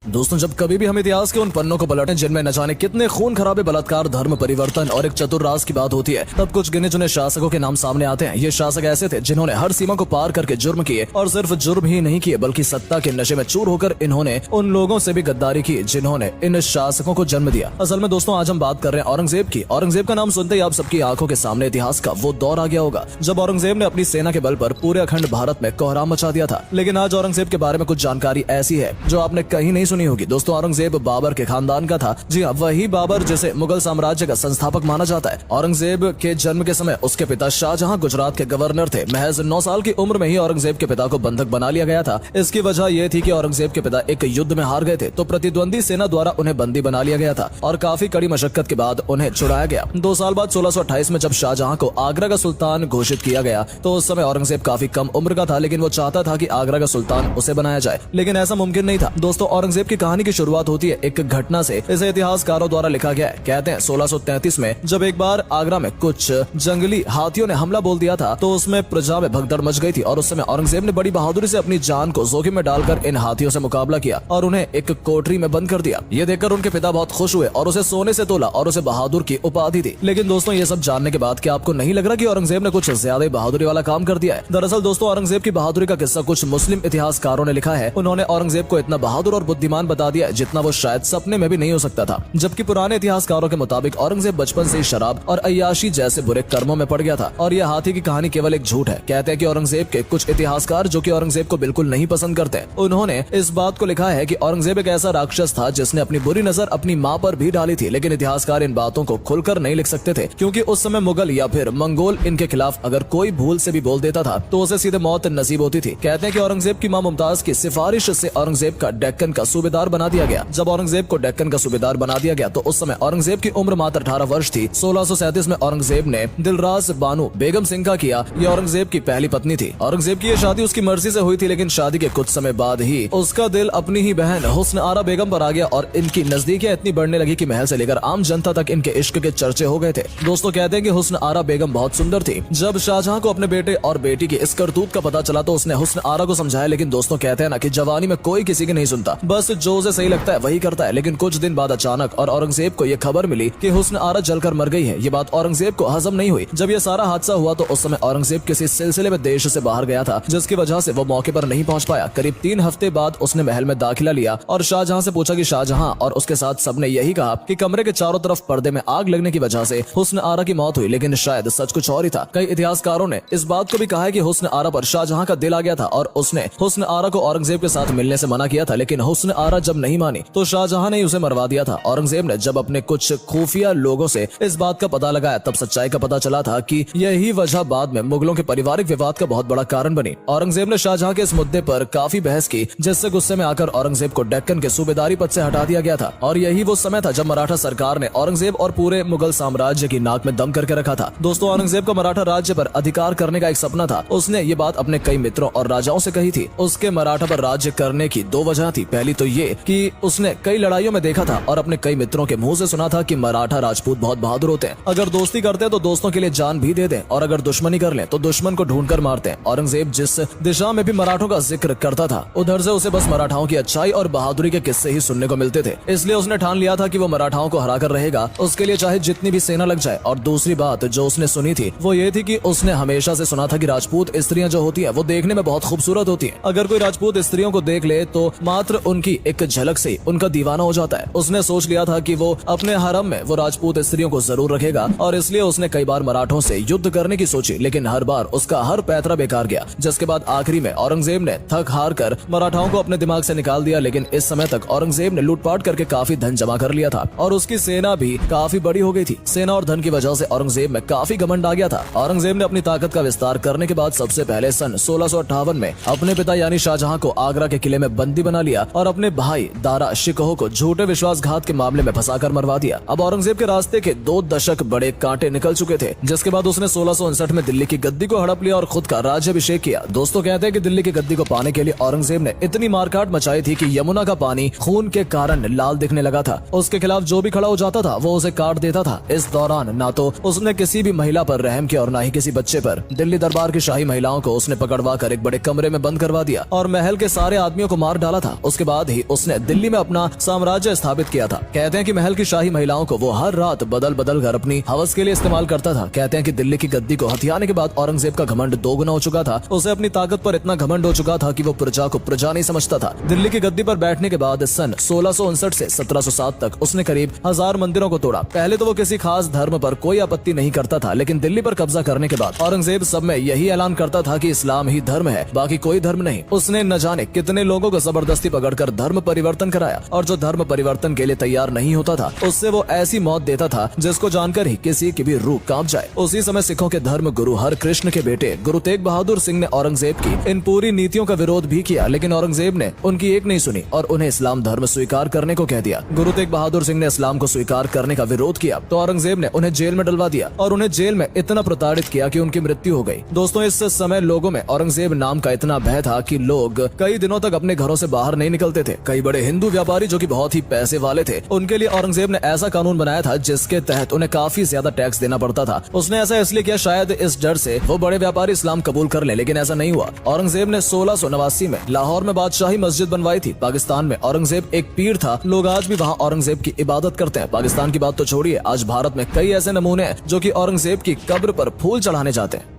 दोस्तों, जब कभी भी हम इतिहास के उन पन्नों को पलटें जिनमें न जाने कितने खून खराबे, बलात्कार, धर्म परिवर्तन और एक चतुर राज की बात होती है, तब कुछ गिने चुने शासकों के नाम सामने आते हैं। ये शासक ऐसे थे जिन्होंने हर सीमा को पार करके जुर्म किए, और सिर्फ जुर्म ही नहीं किए बल्कि सत्ता के नशे में चूर होकर इन्होंने उन लोगों से भी गद्दारी की जिन्होंने इन शासकों को जन्म दिया। असल में दोस्तों, आज हम बात कर रहे हैं औरंगजेब की। औरंगजेब का नाम सुनते ही आप सबकी आंखों के सामने इतिहास का वो दौर आ गया होगा जब औरंगजेब ने अपनी सेना के बल पर पूरे अखंड भारत में कोहराम मचा दिया था। लेकिन आज औरंगजेब के बारे में कुछ जानकारी ऐसी है जो आपने कहीं नहीं सुनी होगी। दोस्तों, औरंगजेब बाबर के खानदान का था। जी हाँ, वही बाबर जिसे मुगल साम्राज्य का संस्थापक माना जाता है। औरंगजेब के जन्म के समय उसके पिता शाहजहां गुजरात के गवर्नर थे। महज 9 साल की उम्र में ही औरंगजेब के पिता को बंधक बना लिया गया था। इसकी वजह यह थी कि औरंगजेब के पिता एक युद्ध में हार गए थे, तो प्रतिद्वंदी सेना द्वारा उन्हें बंदी बना लिया गया था और काफी कड़ी मशक्कत के बाद उन्हें छुड़ाया गया। 2 साल बाद 1628 में जब शाहजहां को आगरा का सुल्तान घोषित किया गया, तो उस समय औरंगजेब काफी कम उम्र का था, लेकिन वो चाहता था कि आगरा का सुल्तान उसे बनाया जाए, लेकिन ऐसा मुमकिन नहीं था। दोस्तों, औरंगजेब की कहानी की शुरुआत होती है एक घटना से। इसे इतिहासकारों द्वारा लिखा गया है। कहते हैं 1633 में जब एक बार आगरा में कुछ जंगली हाथियों ने हमला बोल दिया था, तो उसमें प्रजा में भगदड़ मच गई थी और उस समय औरंगजेब ने बड़ी बहादुरी से अपनी जान को जोखिम में डालकर इन हाथियों से मुकाबला किया और उन्हें एक कोठरी में बंद कर दिया। ये देखकर उनके पिता बहुत खुश हुए और उसे सोने से तोला और उसे बहादुर की उपाधि दी। लेकिन दोस्तों, ये सब जानने के बाद क्या आपको नहीं लग रहा कि औरंगजेब ने कुछ ज्यादा बहादुरी वाला काम कर दिया है? दरअसल दोस्तों, औरंगजेब की बहादुरी का किस्सा कुछ मुस्लिम इतिहासकारों ने लिखा है। उन्होंने औरंगजेब को इतना बहादुर और बुद्धिमान बता दिया जितना वो शायद सपने में भी नहीं हो सकता था। जबकि पुराने इतिहासकारों के मुताबिक औरंगजेब बचपन से ही शराब और अय्याशी जैसे बुरे कर्मों में पड़ गया था और यह हाथी की कहानी केवल एक झूठ है। कहते हैं कि औरंगजेब के कुछ इतिहासकार, जो कि औरंगजेब को बिल्कुल नहीं पसंद करते, उन्होंने इस बात को लिखा है कि औरंगजेब एक ऐसा राक्षस था जिसने अपनी बुरी नजर अपनी मां पर भी डाली थी। लेकिन इतिहासकार इन बातों को खुलकर नहीं लिख सकते थे, क्योंकि उस समय मुगल या फिर मंगोल इनके खिलाफ अगर कोई भूल से भी बोल देता था तो उसे सीधे मौत नसीब होती थी। कहते हैं कि औरंगजेब की मां मुमताज की सिफारिश से औरंगजेब का डेक्कन का सूबेदार बना दिया गया। जब औरंगजेब को डेक्कन का सूबेदार बना दिया गया तो उस समय औरंगजेब की उम्र मात्र 18 वर्ष थी। 1637 में औरंगजेब ने दिलराज बानो बेगम सिंह का किया। ये औरंगजेब की पहली पत्नी थी। औरंगजेब की ये शादी उसकी मर्जी से हुई थी, लेकिन शादी के कुछ समय बाद ही उसका दिल अपनी ही बहन हुस्न आरा बेगम पर आ गया और इनकी नजदीकियां इतनी बढ़ने लगी कि महल से लेकर आम जनता तक इनके इश्क के चर्चे हो गए थे। दोस्तों, कहते हैं कि हुस्न आरा बेगम बहुत सुंदर थी। जब शाहजहां को अपने बेटे और बेटी की इस करतूत का पता चला तो उसने हुस्न आरा को समझाया, लेकिन दोस्तों कहते हैं ना कि जवानी में कोई किसी की नहीं सुनता, बस जो उसे सही लगता है वही करता है। लेकिन कुछ दिन बाद अचानक और औरंगजेब को यह खबर मिली कि हुस्न आरा जलकर मर गई है। ये बात औरंगजेब को हजम नहीं हुई। जब यह सारा हादसा हुआ तो उस समय औरंगजेब किसी सिलसिले में देश से बाहर गया था, जिसकी वजह से वो मौके पर नहीं पहुंच पाया। करीब 3 हफ्ते बाद उसने महल में दाखिला लिया और शाहजहां से पूछा कि शाहजहां और उसके साथ सबने यही कहा कि कमरे के चारों तरफ पर्दे में आग लगने की वजह से हुस्न आरा की मौत हुई, लेकिन शायद सच कुछ और ही था। कई इतिहासकारों ने इस बात को भी कहा है कि हुस्न आरा पर शाहजहां का दिल आ गया था और उसने हुस्न आरा को औरंगजेब के साथ मिलने से मना किया था। लेकिन हुस्न आरा जब नहीं मानी तो शाहजहां ने उसे मरवा दिया था। औरंगजेब ने जब अपने कुछ खुफिया लोगों से इस बात का पता लगाया तब सच्चाई का पता चला था कि यही वजह बाद में मुगलों के पारिवारिक विवाद का बहुत बड़ा कारण बनी। औरंगजेब ने शाहजहां के इस मुद्दे पर काफी बहस की, जिससे गुस्से में आकर औरंगजेब को डेक्कन के सूबेदारी पद से हटा दिया गया था। और यही वो समय था जब मराठा सरकार ने औरंगजेब और पूरे मुगल साम्राज्य की नाक में दम करके रखा था। दोस्तों, औरंगजेब का मराठा राज्य पर अधिकार करने का एक सपना था। उसने ये बात अपने कई मित्रों और राजाओं से कही थी। उसके मराठा पर राज्य करने की 2 वजह थी। पहली तो ये कि उसने कई लड़ाइयों में देखा था और अपने कई मित्रों के मुंह से सुना था कि मराठा राजपूत बहुत बहादुर होते हैं। अगर दोस्ती करते हैं तो दोस्तों के लिए जान भी दे दें, और अगर दुश्मनी कर लें तो दुश्मन को ढूंढकर मारते हैं। औरंगजेब जिस दिशा में भी मराठों का जिक्र करता था, उधर से उसे बस मराठाओं की अच्छाई और बहादुरी के किस्से ही सुनने को मिलते थे। इसलिए उसने ठान लिया था कि वो मराठाओं को हराकर रहेगा, उसके लिए चाहे जितनी भी सेना लग जाए। और दूसरी बात जो उसने सुनी थी वो ये थी कि उसने हमेशा से सुना था कि राजपूत स्त्रियां जो होती है वो देखने में बहुत खूबसूरत होती है। अगर कोई राजपूत स्त्रियों को देख ले तो मात्र उनकी एक झलक से उनका दीवाना हो जाता है। उसने सोच लिया था कि वो अपने हरम में वो राजपूत स्त्रियों को जरूर रखेगा, और इसलिए उसने कई बार मराठों से युद्ध करने की सोची, लेकिन हर बार उसका हर पैतरा बेकार गया। जिसके बाद आखिरी में औरंगजेब ने थक हार कर मराठाओं को अपने दिमाग से निकाल दिया। लेकिन इस समय तक औरंगजेब ने लूटपाट करके काफी धन जमा कर लिया था और उसकी सेना भी काफी बड़ी हो गई थी। सेना और धन की वजह से औरंगजेब में काफी घमंड आ गया था। औरंगजेब ने अपनी ताकत का विस्तार करने के बाद सबसे पहले सन 1658 में अपने पिता यानी शाहजहां को आगरा के किले में बंदी बना लिया और अपने भाई दारा शिकोह को झूठे विश्वासघात के मामले में फंसाकर मरवा दिया। अब औरंगजेब के रास्ते के 2 दशक बड़े कांटे निकल चुके थे, जिसके बाद उसने 1659 में दिल्ली की गद्दी को हड़प लिया और खुद का राज्याभिषेक किया। दोस्तों, कहते हैं कि दिल्ली की गद्दी को पाने के लिए औरंगजेब ने इतनी मारकाट मचाई थी कि यमुना का पानी खून के कारण लाल दिखने लगा था। उसके खिलाफ जो भी खड़ा हो जाता था वो उसे काट देता था। इस दौरान ना तो उसने किसी भी महिला पर रहम किया और ना ही किसी बच्चे पर। दिल्ली दरबार की शाही महिलाओं को उसने पकड़वा कर एक बड़े कमरे में बंद करवा दिया और महल के सारे आदमियों को मार डाला था। उसके बाद ही उसने दिल्ली में अपना साम्राज्य स्थापित किया था। कहते हैं कि महल की शाही महिलाओं को वो हर रात बदल बदल कर अपनी हवस के लिए इस्तेमाल करता था। कहते हैं कि दिल्ली की गद्दी को हथियाने के बाद औरंगजेब का घमंड दोगुना हो चुका था। उसे अपनी ताकत पर इतना घमंड हो चुका था कि वो प्रजा को प्रजा नहीं समझता था। दिल्ली की गद्दी पर बैठने के बाद सन 1659 से 1707 तक उसने करीब 1000 मंदिरों को तोड़ा। पहले तो वो किसी खास धर्म पर कोई आपत्ति नहीं करता था, लेकिन दिल्ली पर कब्जा करने के बाद औरंगजेब सब में यही ऐलान करता था कि इस्लाम ही धर्म है, बाकी कोई धर्म नहीं। उसने न जाने कितने लोगों को जबरदस्ती पकड़कर धर्म परिवर्तन कराया, और जो धर्म परिवर्तन के लिए तैयार नहीं होता था उससे वो ऐसी मौत देता था जिसको जानकर ही किसी की भी रूह कांप जाए। उसी समय सिखों के धर्म गुरु हर कृष्ण के बेटे गुरु तेग बहादुर सिंह ने औरंगजेब की इन पूरी नीतियों का विरोध भी किया, लेकिन औरंगजेब ने उनकी एक नहीं सुनी और उन्हें इस्लाम धर्म स्वीकार करने को कह दिया। गुरु तेग बहादुर सिंह ने इस्लाम को स्वीकार करने का विरोध किया तो औरंगजेब ने उन्हें जेल में डलवा दिया और उन्हें जेल में इतना प्रताड़ित किया कि उनकी मृत्यु हो गई। दोस्तों, इस समय लोगों में औरंगजेब नाम का इतना भय था कि लोग कई दिनों तक अपने घरों से बाहर नहीं निकलते थे। कई बड़े हिंदू व्यापारी जो कि बहुत ही पैसे वाले थे, उनके लिए औरंगजेब ने ऐसा कानून बनाया था जिसके तहत उन्हें काफी ज्यादा टैक्स देना पड़ता था। उसने ऐसा इसलिए किया शायद इस डर से वो बड़े व्यापारी इस्लाम कबूल कर ले, लेकिन ऐसा नहीं हुआ। औरंगजेब ने 1689 में लाहौर में बादशाही मस्जिद बनवाई थी। पाकिस्तान में औरंगजेब एक पीर था। लोग आज भी वहाँ औरंगजेब की इबादत करते हैं। पाकिस्तान की बात तो छोड़िए, आज भारत में कई ऐसे नमूने हैं जो कि औरंगजेब की कब्र पर फूल चढ़ाने जाते हैं।